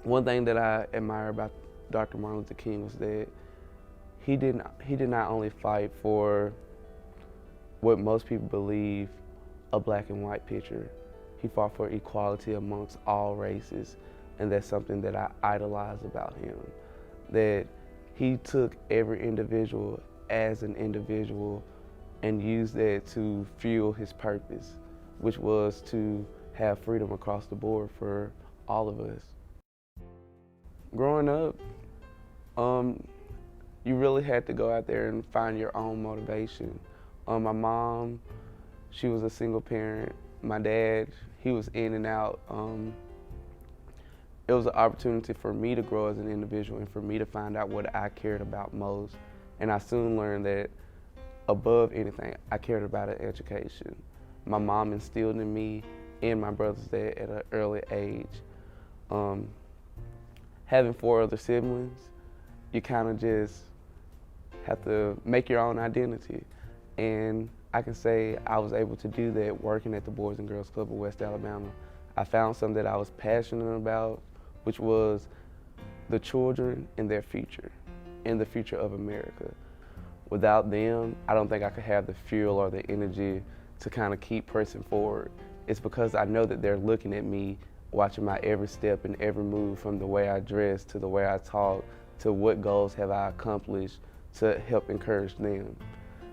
One thing that I admire about Dr. Martin Luther King was that he did not only fight for what most people believe a black and white picture. He fought for equality amongst all races, and that's something that I idolize about him. That he took every individual as an individual and used that to fuel his purpose, which was to have freedom across the board for all of us. Growing up, you really had to go out there and find your own motivation. My mom, she was a single parent. My dad, he was in and out. It was an opportunity for me to grow as an individual and for me to find out what I cared about most. And I soon learned that above anything, I cared about an education. My mom instilled in me and my brothers that at an early age. Having 4 other siblings, you kind of just have to make your own identity. And I can say I was able to do that working at the Boys and Girls Club of West Alabama. I found something that I was passionate about, which was the children and their future, and the future of America. Without them, I don't think I could have the fuel or the energy to kind of keep pressing forward. It's because I know that they're looking at me, watching my every step and every move, from the way I dress to the way I talk to what goals have I accomplished to help encourage them.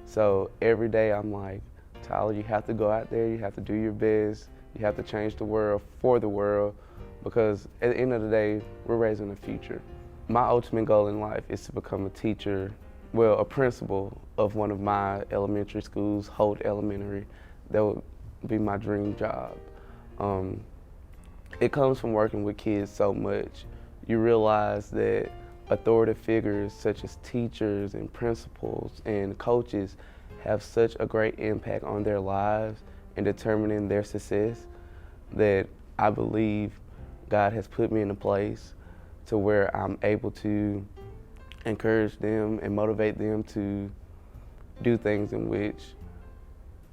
So every day I'm like, Tyler, you have to go out there, you have to do your best, you have to change the world for the world, because at the end of the day, we're raising the future. My ultimate goal in life is to become a teacher, well, a principal of one of my elementary schools, Holt Elementary. That would be my dream job. It comes from working with kids so much. You realize that authoritative figures such as teachers and principals and coaches have such a great impact on their lives in determining their success that I believe God has put me in a place to where I'm able to encourage them and motivate them to do things in which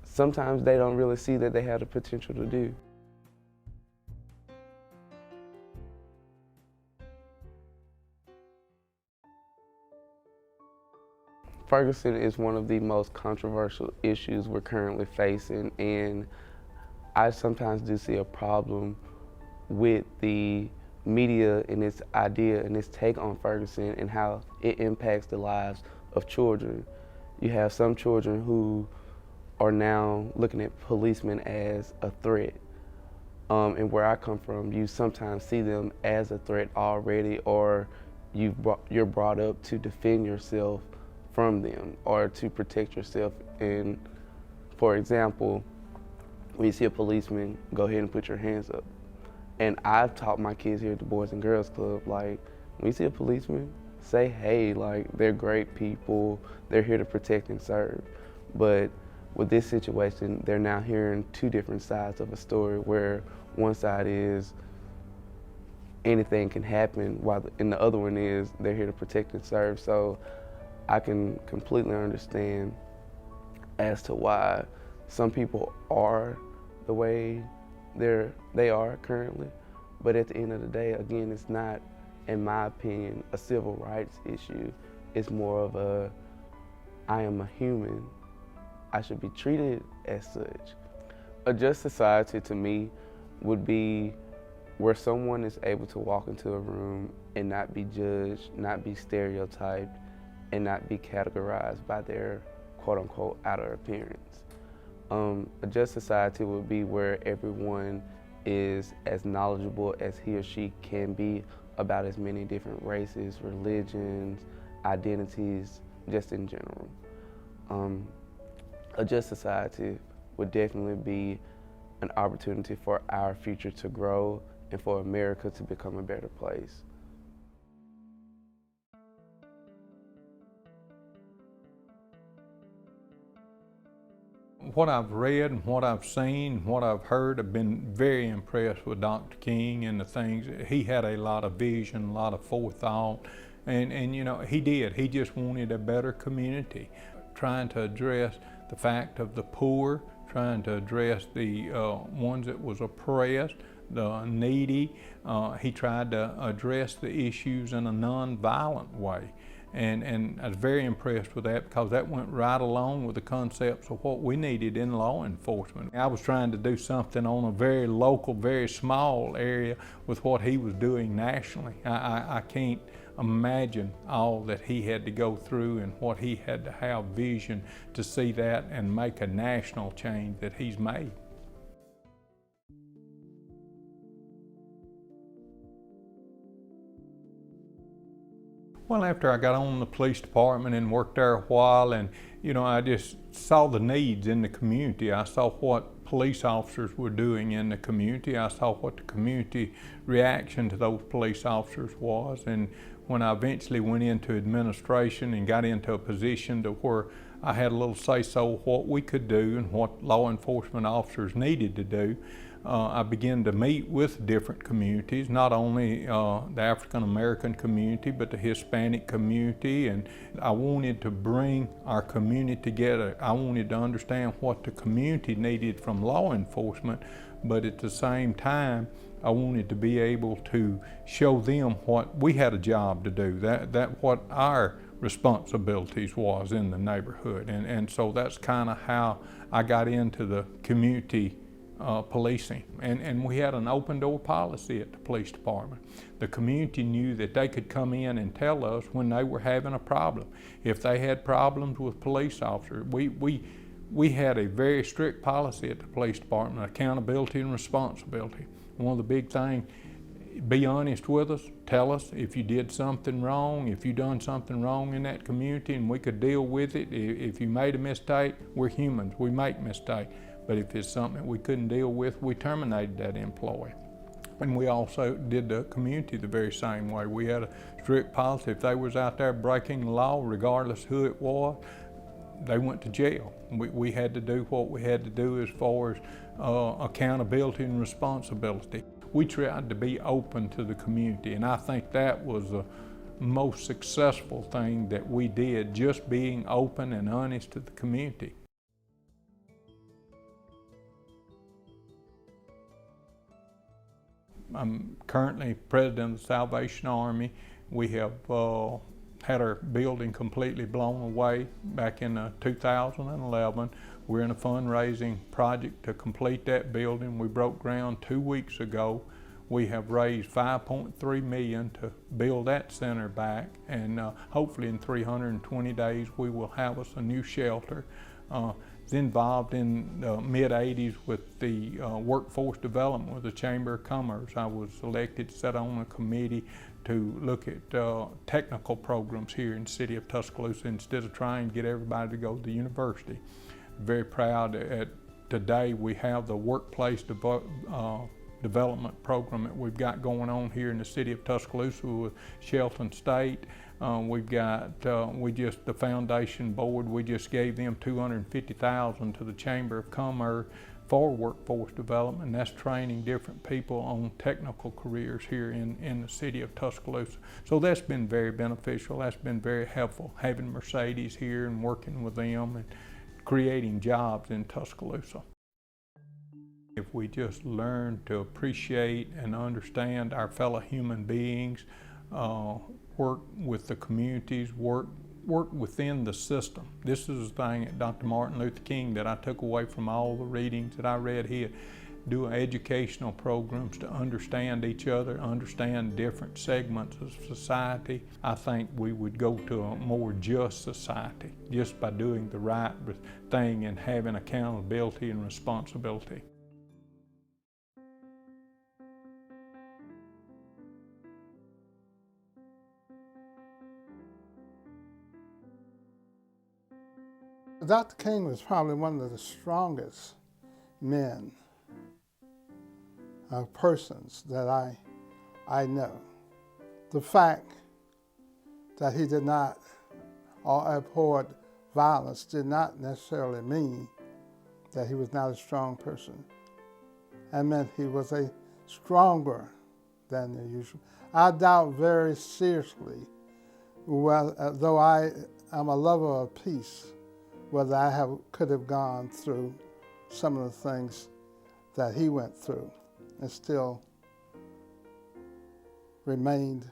sometimes they don't really see that they have the potential to do. Ferguson is one of the most controversial issues we're currently facing, and I sometimes do see a problem with the media and its idea and its take on Ferguson and how it impacts the lives of children. You have some children who are now looking at policemen as a threat. And where I come from, you sometimes see them as a threat already, or you're brought up to defend yourself from them or to protect yourself. And for example, when you see a policeman, go ahead and put your hands up. And I've taught my kids here at the Boys and Girls Club, like, when you see a policeman, say hey, like, they're great people, they're here to protect and serve. But with this situation, they're now hearing 2 different sides of a story, where one side is anything can happen, while and the other one is they're here to protect and serve. So I can completely understand as to why some people are the way they are currently. But at the end of the day, again, it's not, in my opinion, a civil rights issue. It's more of a, I am a human, I should be treated as such. A just society to me would be where someone is able to walk into a room and not be judged, not be stereotyped, and not be categorized by their quote-unquote outer appearance. A just society would be where everyone is as knowledgeable as he or she can be about as many different races, religions, identities, just in general. A just society would definitely be an opportunity for our future to grow and for America to become a better place. What I've read and what I've seen, what I've heard, I've been very impressed with Dr. King and the things. He had a lot of vision, a lot of forethought, and you know, he did. He just wanted a better community, trying to address the fact of the poor, trying to address the ones that was oppressed, the needy. He tried to address the issues in a non-violent way. And I was very impressed with that because that went right along with the concepts of what we needed in law enforcement. I was trying to do something on a very local, very small area with what he was doing nationally. I can't imagine all that he had to go through and what he had to have vision to see that and make a national change that he's made. Well, after I got on the police department and worked there a while, and I just saw the needs in the community. I saw what police officers were doing in the community. I saw what the community reaction to those police officers was. And when I eventually went into administration and got into a position to where I had a little say-so what we could do and what law enforcement officers needed to do, I began to meet with different communities, not only the African American community, but the Hispanic community. And I wanted to bring our community together. I wanted to understand what the community needed from law enforcement, but at the same time, I wanted to be able to show them what we had a job to do, that what our responsibilities was in the neighborhood. And so that's kind of how I got into the community policing. And we had an open door policy at the police department. The community knew that they could come in and tell us when they were having a problem. If they had problems with police officers, we had a very strict policy at the police department, accountability and responsibility. One of the big things, be honest with us, tell us if you did something wrong, if you done something wrong in that community, and we could deal with it. If you made a mistake, we're humans, we make mistakes. But if it's something we couldn't deal with, we terminated that employee. And we also did the community the very same way. We had a strict policy. If they was out there breaking the law, regardless who it was, they went to jail. We had to do what we had to do as far as accountability and responsibility. We tried to be open to the community, and I think that was the most successful thing that we did, just being open and honest to the community. I'm currently president of the Salvation Army. We have had our building completely blown away back in 2011. We're in a fundraising project to complete that building. We broke ground 2 weeks ago. We have raised $5.3 million to build that center back, and hopefully in 320 days we will have us a new shelter. Involved in the mid-'80s with the workforce development with the Chamber of Commerce. I was elected to sit on a committee to look at technical programs here in the city of Tuscaloosa instead of trying to get everybody to go to the university. Very proud that today we have the workplace development program that we've got going on here in the city of Tuscaloosa with Shelton State. We've got, the foundation board, we just gave them $250,000 to the Chamber of Commerce for workforce development. And that's training different people on technical careers here in the city of Tuscaloosa. So that's been very beneficial. That's been very helpful, having Mercedes here and working with them and creating jobs in Tuscaloosa. If we just learn to appreciate and understand our fellow human beings, work with the communities, work within the system. This is the thing at Dr. Martin Luther King that I took away from all the readings that I read here. Do educational programs to understand each other, understand different segments of society. I think we would go to a more just society just by doing the right thing and having accountability and responsibility. Dr. King was probably one of the strongest men, persons that I know. The fact that he did not or abhorred violence did not necessarily mean that he was not a strong person. It meant he was a stronger than the usual. I doubt very seriously, though I am a lover of peace, whether I could have gone through some of the things that he went through and still remained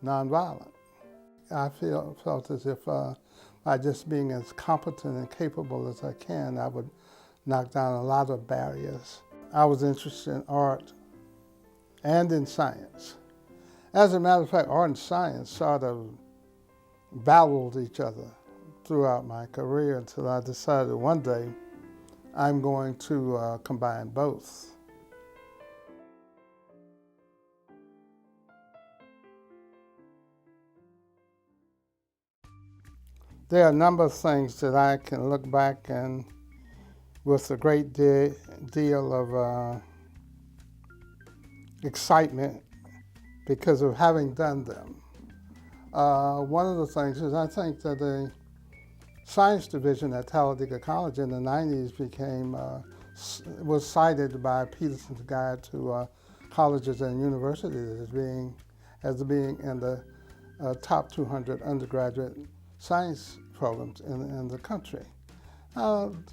nonviolent. I felt as if by just being as competent and capable as I can, I would knock down a lot of barriers. I was interested in art and in science. As a matter of fact, art and science sort of battled each other throughout my career until I decided one day I'm going to combine both. There are a number of things that I can look back and with a great deal of excitement because of having done them. One of the things is I think that the science division at Talladega College in the 90s was cited by Peterson's Guide to Colleges and Universities as being in the top 200 undergraduate science programs in the country. In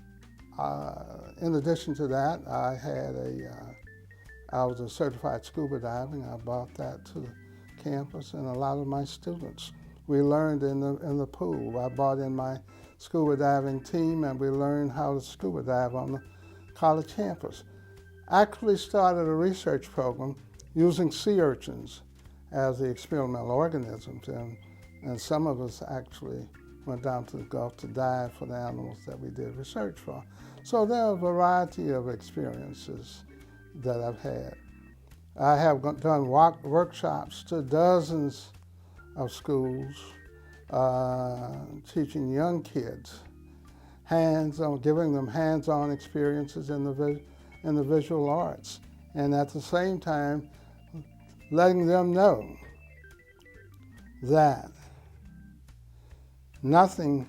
addition to that, I was a certified scuba diving. I brought that to the campus, and a lot of my students, we learned in the pool. I brought in my scuba diving team, and we learned how to scuba dive on the college campus. Actually started a research program using sea urchins as the experimental organisms, and some of us actually went down to the Gulf to dive for the animals that we did research for. So there are a variety of experiences that I've had. I have done workshops to dozens of schools, teaching young kids, giving them hands-on experiences in the visual arts, and at the same time letting them know that nothing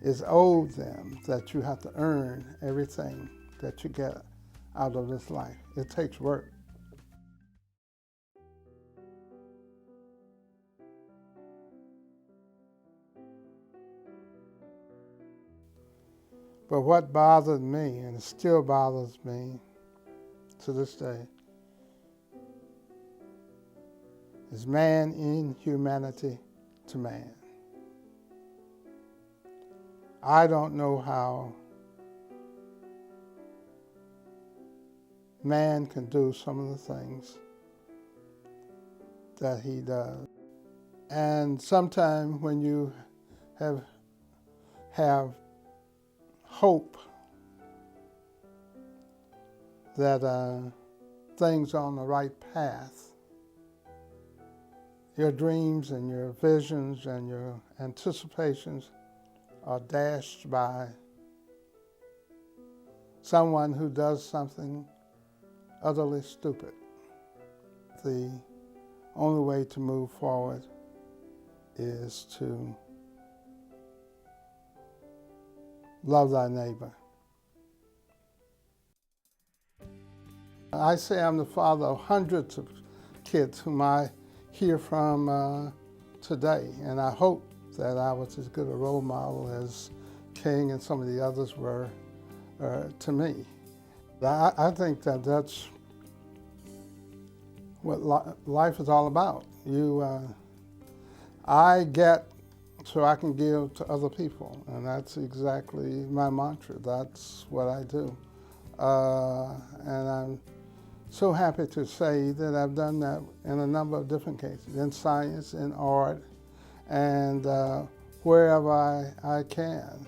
is owed them, that you have to earn everything that you get out of this life. It takes work. But what bothered me, and it still bothers me to this day, is man inhumanity to man. I don't know how man can do some of the things that he does. And sometimes when you have hope that things are on the right path, your dreams and your visions and your anticipations are dashed by someone who does something utterly stupid. The only way to move forward is to love thy neighbor. I say I'm the father of hundreds of kids whom I hear from today, and I hope that I was as good a role model as King and some of the others were to me. I think that that's what life is all about. I get so I can give to other people, and that's exactly my mantra. That's what I do. And I'm so happy to say that I've done that in a number of different cases, in science, in art, and wherever I can.